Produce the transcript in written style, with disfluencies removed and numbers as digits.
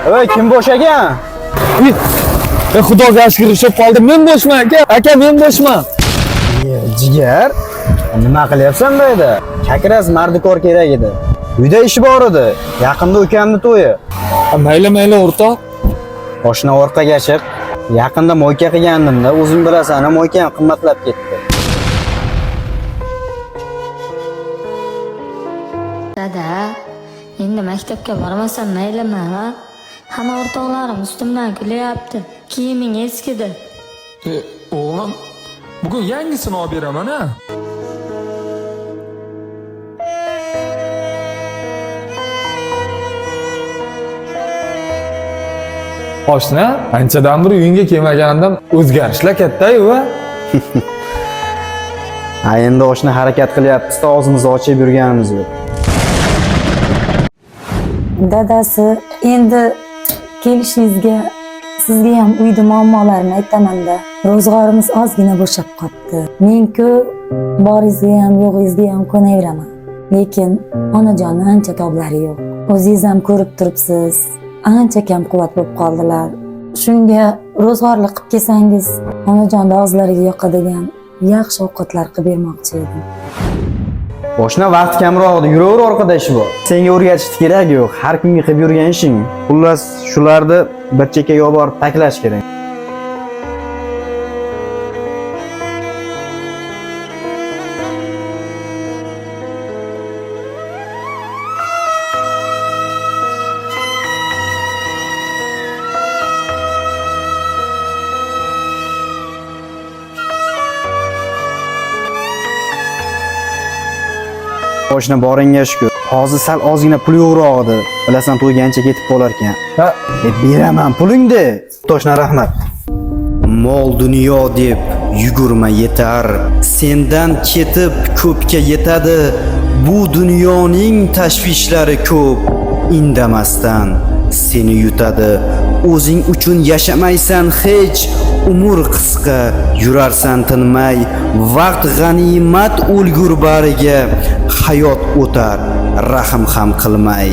Ey, kim bo'sh ekan? Xudoga shukr ishib qoldim. Men bo'shman aka. Aka men bo'shman. Jigar, nima qilyapsan bu yerda? Kakras mardikor kerak edi. Uyda ishi bor edi. Yaqinda ukamning to'yi. Mayli o'rtoq. Boshni orqaga chiq. Yaqinda mo'yka qilgandimda, o'zing bilasan, mo'yka ham qimmatlab ketdi. Dada, endi maktabga bormasam maylimi? Hamma o'rtoqlarim ustimdan kulyapti. Kiyiming eskidi. O'g'lim, bugun yangisini olib beraman a. Oshna, anchadan bir uyingga kelmaganimdan o'zgarishlar katta-yu va. Ha, endi oshna harakat qilyapmiz-da, og'zimizni ochib yurganimiz yo'q. Dadasi, endi kelishingizga sizga ham uyda muammolarni aytaman-da. Ro'zg'orimiz ozgina bo'shab qoldi. Men-ku boringizga ham yo'g'ingizga ham ko'naveraman. Lekin onajonni ancha toblari yo'q. O'zingiz ham ko'rib turibsiz. Ancha kam quvvat bo'lib qoldilar. Shunga ro'zg'orlik qilib kelsangiz, onajon og'zlariga yoqadigan yaxshi ovqatlar qilib bermoqchi edim. Boshna vaqt kamroq edi, yuraver orqada ish bor. Senga o'rgatishni kerak yo'q, har kunga qilib yurgan ishing. Xullas, shularni bir chekkaga olib borib taklash kerak. Boshna boringga shukur. Hozir sal ozgina pul yo'qroq edi. Bilasan, to'ygancha ketib qolar ekan. Ha, Beraman pulingni. Toshna rahmat. Mol dunyo deb yugurma yetar. Sendan ketib ko'pga yetadi. Bu dunyoning tashvishlari ko'p. Indamasdan seni yutadi. O'zing uchun yashamaysan hech. Umr qisqa, yurarsan tinmay. Vaqt g'animat o'lgur bariga. Hayot o'tar, rahm ham qilmay.